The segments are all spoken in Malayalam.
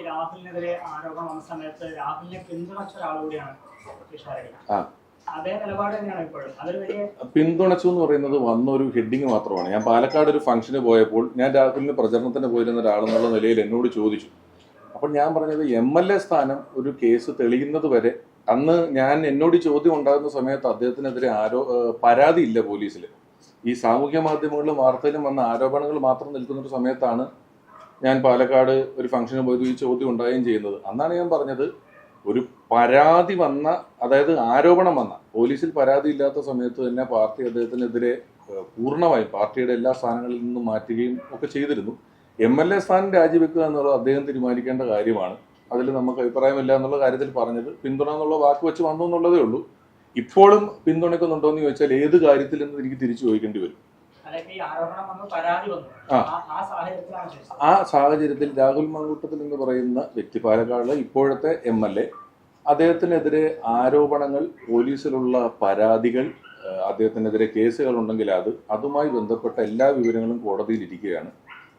രാഹുലിനെതിരെ ആരോപണം വന്ന സമയത്ത് രാഹുലിനെ പിന്തുണച്ച ഒരാളുകൂടിയാണ് പിന്തുണച്ചു എന്ന് പറയുന്നത് വന്നൊരു ഹെഡിങ് മാത്രമാണ്. ഞാൻ പാലക്കാട് ഒരു ഫംഗ്ഷന് പോയപ്പോൾ ഞാൻ രാഹുലിന് പ്രചരണത്തിന് പോയിരുന്ന ഒരാളെന്നുള്ള നിലയിൽ എന്നോട് ചോദിച്ചു. അപ്പോൾ ഞാൻ പറഞ്ഞത് MLA സ്ഥാനം ഒരു കേസ് തെളിയുന്നത് വരെ, അന്ന് എന്നോട് ചോദ്യം ഉണ്ടാകുന്ന സമയത്ത് അദ്ദേഹത്തിനെതിരെ പരാതി ഇല്ല പോലീസിൽ. ഈ സാമൂഹ്യ മാധ്യമങ്ങളിലും വാർത്തയിലും വന്ന ആരോപണങ്ങൾ മാത്രം നിൽക്കുന്ന ഒരു സമയത്താണ് ഞാൻ പാലക്കാട് ഒരു ഫംഗ്ഷന് പോയത് ഈ ചോദ്യം ഉണ്ടാവുകയും ചെയ്യുന്നത്. അന്നാണ് ഞാൻ പറഞ്ഞത്, ഒരു പരാതി വന്ന, അതായത് ആരോപണം വന്ന, പോലീസിൽ പരാതി ഇല്ലാത്ത സമയത്ത് തന്നെ പാർട്ടി അദ്ദേഹത്തിനെതിരെ പൂർണ്ണമായും പാർട്ടിയുടെ എല്ലാ സ്ഥാനങ്ങളിൽ നിന്നും മാറ്റുകയും ഒക്കെ ചെയ്തിരുന്നു. MLA സ്ഥാനം രാജിവെക്കുക എന്നുള്ളത് അദ്ദേഹം തീരുമാനിക്കേണ്ട കാര്യമാണ്. അതിൽ നമുക്ക് അഭിപ്രായമില്ല എന്നുള്ള കാര്യത്തിൽ പറഞ്ഞത് പിന്തുണ എന്നുള്ള വാക്ക് വെച്ച് വന്നു എന്നുള്ളതേ ഉള്ളൂ. ഇപ്പോഴും പിന്തുണയ്ക്കുന്നുണ്ടോ എന്ന് ചോദിച്ചാൽ ഏത് കാര്യത്തിൽ നിന്ന് എനിക്ക് തിരിച്ചു ചോദിക്കേണ്ടി വരും. ആ സാഹചര്യത്തിൽ രാഹുൽ മാങ്കൂട്ടത്തിൽ എന്ന് പറയുന്ന വ്യക്തി, പാലക്കാട് ഇപ്പോഴത്തെ MLA, അദ്ദേഹത്തിനെതിരെ ആരോപണങ്ങൾ, പോലീസിലുള്ള പരാതികൾ, അദ്ദേഹത്തിനെതിരെ കേസുകൾ ഉണ്ടെങ്കിൽ അതുമായി ബന്ധപ്പെട്ട എല്ലാ വിവരങ്ങളും കോടതിയിൽ ഇരിക്കുകയാണ്.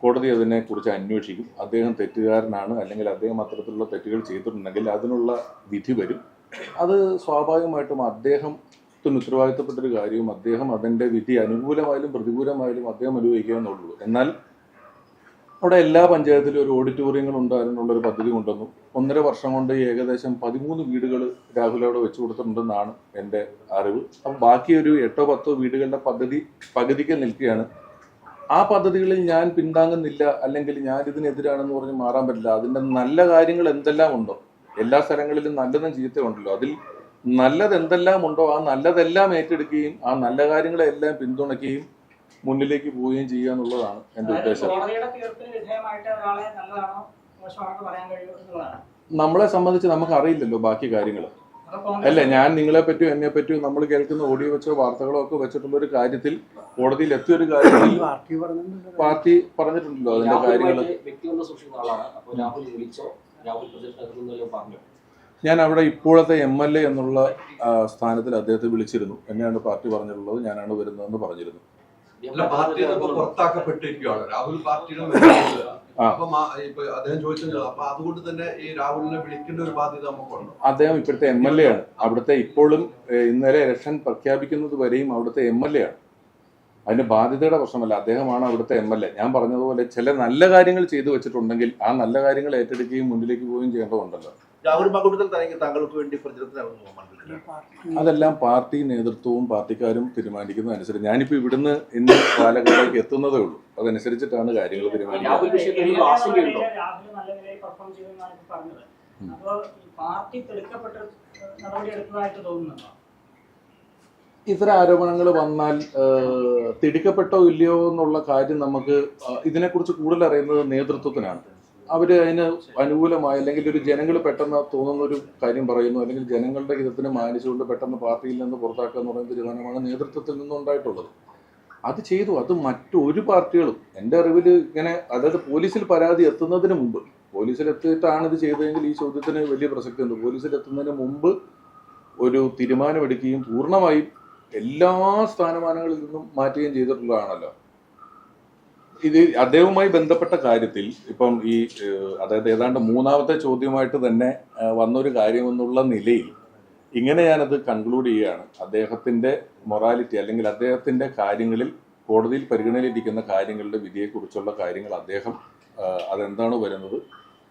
കോടതി അതിനെക്കുറിച്ച് അന്വേഷിക്കും. അദ്ദേഹം തെറ്റുകാരനാണ്, അല്ലെങ്കിൽ അദ്ദേഹം അത്തരത്തിലുള്ള തെറ്റുകൾ ചെയ്തിട്ടുണ്ടെങ്കിൽ അതിനുള്ള വിധി വരും. അത് സ്വാഭാവികമായിട്ടും അദ്ദേഹത്തിന് ഉത്തരവാദിത്തപ്പെട്ടൊരു കാര്യവും അദ്ദേഹം അതിൻ്റെ വിധി അനുകൂലമായാലും പ്രതികൂലമായാലും അദ്ദേഹം അനുഭവിക്കുക എന്നുള്ളൂ. എന്നാൽ അവിടെ എല്ലാ പഞ്ചായത്തിലും ഒരു ഓഡിറ്റോറിയങ്ങൾ ഉണ്ടാകാനുള്ളൊരു പദ്ധതി കൊണ്ടുവന്നു. 1.5 വർഷം കൊണ്ട് ഏകദേശം 13 വീടുകൾ രാഹുൽ അവിടെ വെച്ചു കൊടുത്തിട്ടുണ്ടെന്നാണ് എൻ്റെ അറിവ്. അപ്പം ബാക്കി ഒരു 8-10 വീടുകളുടെ പദ്ധതി പകുതിക്ക് നിൽക്കുകയാണ്. ആ പദ്ധതികളിൽ ഞാൻ പിന്താങ്ങുന്നില്ല, അല്ലെങ്കിൽ ഞാൻ ഇതിനെതിരാണെന്ന് പറഞ്ഞ് മാറാൻ പറ്റില്ല. അതിൻ്റെ നല്ല കാര്യങ്ങൾ എന്തെല്ലാം ഉണ്ടോ, എല്ലാ സ്ഥലങ്ങളിലും നല്ലതും ചീത്തയും ഉണ്ടല്ലോ, അതിൽ നല്ലത് എന്തെല്ലാം ഉണ്ടോ ആ നല്ലതെല്ലാം ഏറ്റെടുക്കുകയും ആ നല്ല കാര്യങ്ങളെല്ലാം പിന്തുണയ്ക്കുകയും മുന്നിലേക്ക് പോവുകയും ചെയ്യുക എന്നുള്ളതാണ് എൻ്റെ ഉദ്ദേശം. നമ്മളെ സംബന്ധിച്ച് നമുക്ക് അറിയില്ലല്ലോ ബാക്കി കാര്യങ്ങൾ. അല്ല, ഞാൻ നിങ്ങളെ പറ്റിയോ എന്നെ പറ്റിയോ നമ്മൾ കേൾക്കുന്ന ഓഡിയോ വെച്ചോ വാർത്തകളോ ഒക്കെ വെച്ചിട്ടുള്ള ഒരു കാര്യത്തിൽ കോടതിയിൽ എത്തിയൊരു കാര്യത്തിൽ പാർട്ടി പറഞ്ഞിട്ടുണ്ടല്ലോ അതിന്റെ കാര്യങ്ങൾ. ഞാൻ അവിടെ ഇപ്പോഴത്തെ MLA എന്നുള്ള സ്ഥാനത്തിൽ അദ്ദേഹത്തെ വിളിച്ചിരുന്നു. എന്നെയാണ് പാർട്ടി പറഞ്ഞിട്ടുള്ളത്, ഞാനാണ് വരുന്നതെന്ന് പറഞ്ഞിരുന്നു. പുറത്താക്കപ്പെട്ടിരിക്കുകയാണ് രാഹുൽ പാർട്ടിയുടെ. അതുകൊണ്ട് തന്നെ ഈ രാഹുലിനെ വിളിക്കേണ്ട ഒരു ബാധ്യത നമുക്കുണ്ട്. അദ്ദേഹം ഇപ്പോഴത്തെ MLA ആണ്. അവിടുത്തെ ഇപ്പോഴും ഇന്നലെ ഇലക്ഷൻ പ്രഖ്യാപിക്കുന്നത് വരെയും അവിടുത്തെ MLA ആണ്. അതിന്റെ ബാധ്യതയുടെ പ്രശ്നമല്ല, അദ്ദേഹമാണ് അവിടുത്തെ MLA. ഞാൻ പറഞ്ഞതുപോലെ ചില നല്ല കാര്യങ്ങൾ ചെയ്തു വെച്ചിട്ടുണ്ടെങ്കിൽ ആ നല്ല കാര്യങ്ങൾ ഏറ്റെടുക്കുകയും മുന്നിലേക്ക് പോവുകയും ചെയ്യേണ്ടതുണ്ടല്ലോ. രാഹുൽ മാങ്കൂട്ടത്തിൽ താങ്കൾക്ക് വേണ്ടി അതെല്ലാം പാർട്ടി നേതൃത്വവും പാർട്ടിക്കാരും തീരുമാനിക്കുന്നതനുസരിച്ച്. ഞാനിപ്പോ ഇവിടുന്ന് ഇന്ന് പാലക്കാടേക്ക് എത്തുന്നതേ ഉള്ളൂ. അതനുസരിച്ചിട്ടാണ് കാര്യങ്ങൾ തീരുമാനിക്കുന്നത്. ഇത്തരം ആരോപണങ്ങൾ വന്നാൽ തിടുക്കപ്പെട്ടോ ഇല്ലയോ എന്നുള്ള കാര്യം നമുക്ക് ഇതിനെക്കുറിച്ച് കൂടുതൽ അറിയുന്നത് നേതൃത്വത്തിനാണ്. അവര് അതിന് അനുകൂലമായി, അല്ലെങ്കിൽ ഒരു ജനങ്ങൾ പെട്ടെന്ന് തോന്നുന്ന ഒരു കാര്യം പറയുന്നു, അല്ലെങ്കിൽ ജനങ്ങളുടെ ഹിതത്തിന് മാനിച്ചുകൊണ്ട് പെട്ടെന്ന് പാർട്ടിയിൽ നിന്ന് പുറത്താക്കുക എന്ന് പറയുന്ന തീരുമാനമാണ് നേതൃത്വത്തിൽ നിന്നുണ്ടായിട്ടുള്ളത്. അത് ചെയ്തു. അത് മറ്റൊരു പാർട്ടികളും എൻ്റെ അറിവിൽ ഇങ്ങനെ, അതായത് പോലീസിൽ പരാതി എത്തുന്നതിന് മുമ്പ്, പോലീസിലെത്തിയിട്ടാണ് ഇത് ചെയ്തതെങ്കിൽ ഈ ചോദ്യത്തിന് വലിയ പ്രസക്തിയുണ്ട്. പോലീസിലെത്തുന്നതിന് മുമ്പ് ഒരു തീരുമാനമെടുക്കുകയും പൂർണ്ണമായും എല്ലാ സ്ഥാനമാനങ്ങളിൽ നിന്നും മാറ്റുകയും ചെയ്തിട്ടുള്ളതാണല്ലോ. ഇത് അദ്ദേഹവുമായി ബന്ധപ്പെട്ട കാര്യത്തിൽ ഇപ്പം അതായത് ഏതാണ്ട് 3ാമത്തെ ചോദ്യമായിട്ട് തന്നെ വന്നൊരു കാര്യമെന്നുള്ള നിലയിൽ ഇങ്ങനെ ഞാനത് കൺക്ലൂഡ് ചെയ്യുകയാണ്. അദ്ദേഹത്തിൻ്റെ മൊറാലിറ്റി, അല്ലെങ്കിൽ അദ്ദേഹത്തിൻ്റെ കാര്യങ്ങളിൽ കോടതിയിൽ പരിഗണനയിലിരിക്കുന്ന കാര്യങ്ങളുടെ വിധിയെക്കുറിച്ചുള്ള കാര്യങ്ങൾ അതെന്താണോ വരുന്നത്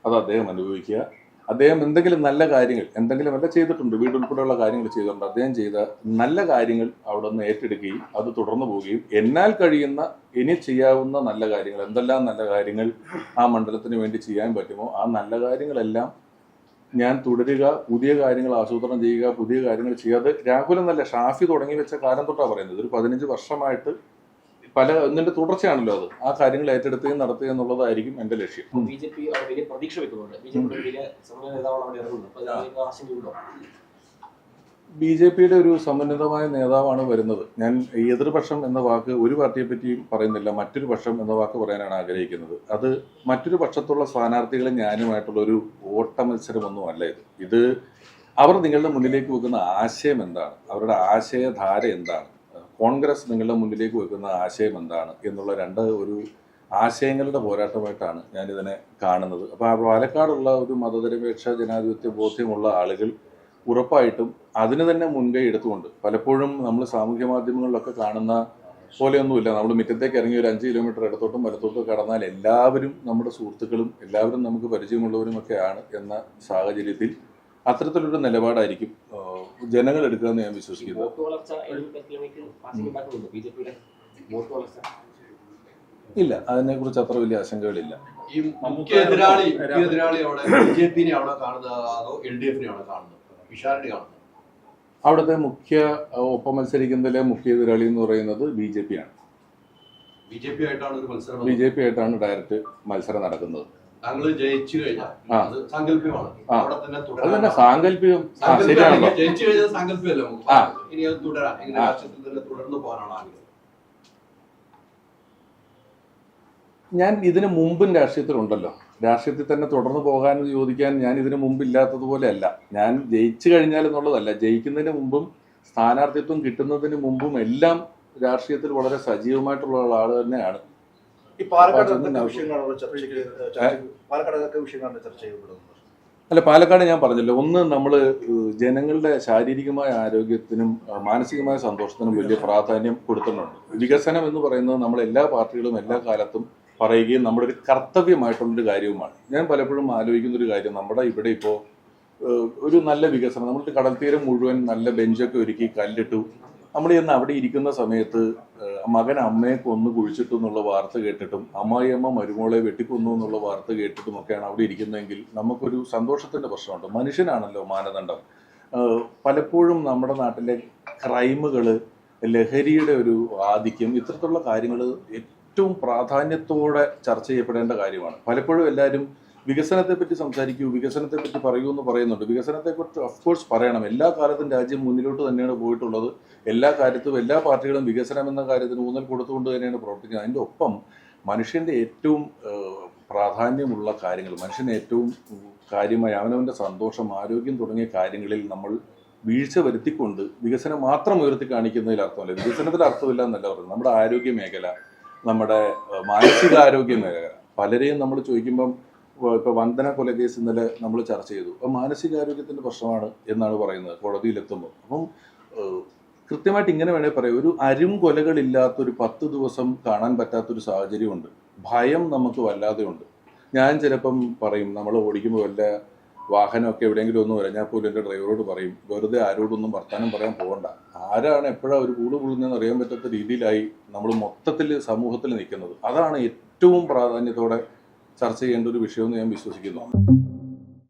അത് അദ്ദേഹം അനുഭവിക്കുക. അദ്ദേഹം എന്തെങ്കിലും നല്ല കാര്യങ്ങൾ എന്തെങ്കിലുമല്ല ചെയ്തിട്ടുണ്ട്, വീടുൾപ്പെടെയുള്ള കാര്യങ്ങൾ ചെയ്തിട്ടുണ്ട്. അദ്ദേഹം ചെയ്ത നല്ല കാര്യങ്ങൾ അവിടെ നിന്ന് ഏറ്റെടുക്കുകയും അത് തുടർന്നു പോവുകയും എന്നാൽ കഴിയുന്ന ഇനി ചെയ്യാവുന്ന നല്ല കാര്യങ്ങൾ, എന്തെല്ലാം നല്ല കാര്യങ്ങൾ ആ മണ്ഡലത്തിന് വേണ്ടി ചെയ്യാൻ പറ്റുമോ ആ നല്ല കാര്യങ്ങളെല്ലാം ഞാൻ തുടരുക, പുതിയ കാര്യങ്ങൾ ആസൂത്രണം ചെയ്യുക, പുതിയ കാര്യങ്ങൾ ചെയ്യുക. അത് രാഹുൽ എന്നല്ല, ഷാഫി തുടങ്ങി വെച്ച കാലം തൊട്ടാണ് പറയുന്നത്. ഒരു 15 വർഷമായിട്ട് ഇതിന്റെ തുടർച്ചയാണല്ലോ അത്. ആ കാര്യങ്ങൾ ഏറ്റെടുക്കുകയും നടത്തുക എന്നുള്ളതായിരിക്കും എന്റെ ലക്ഷ്യം. BJPയുടെ ഒരു സമന്വിതമായ നേതാവാണ് വരുന്നത്. ഞാൻ എതിർപക്ഷം എന്ന വാക്ക് ഒരു പാർട്ടിയെ പറ്റിയും പറയുന്നില്ല, മറ്റൊരു പക്ഷം എന്ന വാക്ക് പറയാനാണ് ആഗ്രഹിക്കുന്നത്. അത് മറ്റൊരു പക്ഷത്തുള്ള സ്ഥാനാർത്ഥികളെ ഞാനുമായിട്ടുള്ള ഒരു ഓട്ട മത്സരമൊന്നും അല്ല ഇത്. അവർ നിങ്ങളുടെ മുന്നിലേക്ക് വെക്കുന്ന ആശയം എന്താണ്, അവരുടെ ആശയധാര എന്താണ്, കോൺഗ്രസ് നിങ്ങളുടെ മുന്നിലേക്ക് വെക്കുന്ന ആശയം എന്താണ് എന്നുള്ള ഒരു ആശയങ്ങളുടെ പോരാട്ടമായിട്ടാണ് ഞാനിതിനെ കാണുന്നത്. അപ്പോൾ ആ പാലക്കാടുള്ള ഒരു മതനിരപേക്ഷ ജനാധിപത്യ ബോധ്യമുള്ള ആളുകൾ ഉറപ്പായിട്ടും അതിന് തന്നെ മുൻകൈ എടുത്തുകൊണ്ട്, പലപ്പോഴും നമ്മൾ സാമൂഹ്യ മാധ്യമങ്ങളിലൊക്കെ കാണുന്ന പോലെയൊന്നുമില്ല. നമ്മൾ മുറ്റത്തേക്ക് ഇറങ്ങി ഒരു 5 കിലോമീറ്റർ ഇടത്തോട്ടും വലത്തോട്ടും കടന്നാൽ എല്ലാവരും നമ്മുടെ സുഹൃത്തുക്കളും എല്ലാവരും നമുക്ക് പരിചയമുള്ളവരുമൊക്കെയാണ് എന്ന സാഹചര്യത്തിൽ അത്തരത്തിലൊരു നിലപാടായിരിക്കും ജനങ്ങൾ എടുക്കുകയെന്ന് ഞാൻ വിശ്വസിക്കുന്നു. ഇല്ല, അതിനെക്കുറിച്ച് അത്ര വലിയ ആശങ്കകളില്ല. ഈ മുഖ്യ എതിരാളി അവിടെ BJP-നെ അവിടെ കാണുന്നത് അതോ LDF-നെ അവിടെ കാണുന്നത്, വിശാലിനെ കാണുന്നത്? അവിടുത്തെ മുഖ്യ ഒപ്പം മത്സരിക്കുന്നതിലെ മുഖ്യ എതിരാളി എന്ന് പറയുന്നത് BJP ആണ്. BJP ആയിട്ടാണ് ഒരു മത്സരം, BJP ആയിട്ടാണ് ഡയറക്റ്റ് മത്സരം നടക്കുന്നത്. താങ്കൾ ജയിച്ചു കഴിഞ്ഞാൽ അത് സാങ്കല്പികമാണ്, അവിടെ തന്നെ അതന്നെ സാങ്കല്പികം. ശരിയാണല്ലോ, ജയിച്ചു കഴിഞ്ഞാൽ സാങ്കല്പികമല്ല, ഇനി അത് തുടരാം, ഇങ്ങനെ രാഷ്ട്രീയത്തിൽ തന്നെ തുടർന്ന് പോകാനാണ് ആഗ്രഹം. ഞാൻ ഇതിനു മുമ്പും രാഷ്ട്രീയത്തിലുണ്ടല്ലോ, രാഷ്ട്രീയത്തിൽ തന്നെ തുടർന്ന് പോകാൻ ചോദിക്കാൻ ഞാൻ ഇതിനു മുമ്പ് ഇല്ലാത്തതുപോലെയല്ല. ഞാൻ ജയിച്ചു കഴിഞ്ഞാൽ എന്നുള്ളതല്ല, ജയിക്കുന്നതിന് മുമ്പും സ്ഥാനാർത്ഥിത്വം കിട്ടുന്നതിന് മുമ്പും എല്ലാം രാഷ്ട്രീയത്തിൽ വളരെ സജീവമായിട്ടുള്ള ആൾ തന്നെയാണ്. അല്ല, പാലക്കാട് ഞാൻ പറഞ്ഞല്ലോ, ഒന്ന് നമ്മൾ ജനങ്ങളുടെ ശാരീരികമായ ആരോഗ്യത്തിനും മാനസികമായ സന്തോഷത്തിനും വലിയ പ്രാധാന്യം കൊടുക്കുന്നുണ്ട്. വികസനം എന്ന് പറയുന്നത് നമ്മൾ എല്ലാ പാർട്ടികളും എല്ലാ കാലത്തും പറയുകയും നമ്മുടെ ഒരു കർത്തവ്യമായിട്ടുള്ളൊരു കാര്യവുമാണ്. ഞാൻ പലപ്പോഴും ആലോചിക്കുന്നൊരു കാര്യം, നമ്മുടെ ഇവിടെ ഇപ്പോൾ ഒരു നല്ല വികസനം, നമ്മൾക്ക് കടൽ തീരം മുഴുവൻ നല്ല ബെഞ്ചൊക്കെ ഒരുക്കി കല്ലിട്ടു, നമ്മൾ ചെന്ന് അവിടെ ഇരിക്കുന്ന സമയത്ത് മകൻ അമ്മയെ കൊന്നു കുഴിച്ചിട്ടു എന്നുള്ള വാർത്ത കേട്ടിട്ടും അമ്മായിയമ്മ മരുമോളെ വെട്ടിക്കൊന്നു എന്നുള്ള വാർത്ത കേട്ടിട്ടും ഒക്കെയാണ് അവിടെ ഇരിക്കുന്നതെങ്കിൽ നമുക്കൊരു സന്തോഷത്തിൻ്റെ പ്രശ്നമുണ്ട്. മനുഷ്യനാണല്ലോ മാനദണ്ഡം. പലപ്പോഴും നമ്മുടെ നാട്ടിലെ ക്രൈമുകൾ, ലഹരിയുടെ ഒരു ആധിക്യം, ഇത്തരത്തിലുള്ള കാര്യങ്ങൾ ഏറ്റവും പ്രാധാന്യത്തോടെ ചർച്ച ചെയ്യപ്പെടേണ്ട കാര്യമാണ്. പലപ്പോഴും എല്ലാവരും വികസനത്തെപ്പറ്റി സംസാരിക്കൂ, വികസനത്തെപ്പറ്റി പറയൂ എന്ന് പറയുന്നുണ്ട്. വികസനത്തെക്കുറിച്ച് ഓഫ്കോഴ്സ് പറയണം. എല്ലാ കാലത്തും രാജ്യം മുന്നിലോട്ട് തന്നെയാണ് പോയിട്ടുള്ളത്. എല്ലാ കാര്യത്തും എല്ലാ പാർട്ടികളും വികസനം എന്ന കാര്യത്തിന് ഊന്നൽ കൊടുത്തുകൊണ്ട് തന്നെയാണ് പ്രവർത്തിക്കുന്നത്. അതിൻ്റെ ഒപ്പം മനുഷ്യൻ്റെ ഏറ്റവും പ്രാധാന്യമുള്ള കാര്യങ്ങൾ, മനുഷ്യന് ഏറ്റവും കാര്യമായ അവനവൻ്റെ സന്തോഷം, ആരോഗ്യം തുടങ്ങിയ കാര്യങ്ങളിൽ നമ്മൾ വീഴ്ച വരുത്തിക്കൊണ്ട് വികസനം മാത്രം ഉയർത്തി കാണിക്കുന്നതിൽ അർത്ഥമല്ല. വികസനത്തിൽ അർത്ഥമില്ല എന്നല്ല പറയുന്നത്. നമ്മുടെ ആരോഗ്യ മേഖല, നമ്മുടെ മാനസികാരോഗ്യ മേഖല, പലരെയും നമ്മൾ ചോദിക്കുമ്പം ഇപ്പോൾ വന്ദന കൊലക്കേസ് ഇന്നലെ നമ്മൾ ചർച്ച ചെയ്തു, അപ്പോൾ മാനസികാരോഗ്യത്തിൻ്റെ പ്രശ്നമാണ് എന്നാണ് പറയുന്നത് കോടതിയിലെത്തുമ്പോൾ. അപ്പം കൃത്യമായിട്ട് ഇങ്ങനെ വേണേൽ പറയാം, ഒരു അരും കൊലകളില്ലാത്തൊരു 10 ദിവസം കാണാൻ പറ്റാത്തൊരു സാഹചര്യമുണ്ട്. ഭയം നമുക്ക് വല്ലാതെ ഉണ്ട്. ഞാൻ ചിലപ്പം പറയും, നമ്മൾ ഓടിക്കുമ്പോൾ വല്ല വാഹനമൊക്കെ എവിടെയെങ്കിലും ഒന്ന് വരാം, ഞാൻ പോലും എൻ്റെ ഡ്രൈവറോട് പറയും, വെറുതെ ആരോടൊന്നും വർത്താനം പറയാൻ പോകണ്ട. ആരാണ് എപ്പോഴാണ് ഒരു കൂട് പുഴുന്നതെന്ന് അറിയാൻ പറ്റാത്ത രീതിയിലായി നമ്മൾ മൊത്തത്തിൽ സമൂഹത്തിൽ നിൽക്കുന്നത്. അതാണ് ഏറ്റവും പ്രാധാന്യത്തോടെ ചർച്ച ചെയ്യേണ്ട ഒരു വിഷയമെന്ന് ഞാൻ വിശ്വസിക്കുന്നു.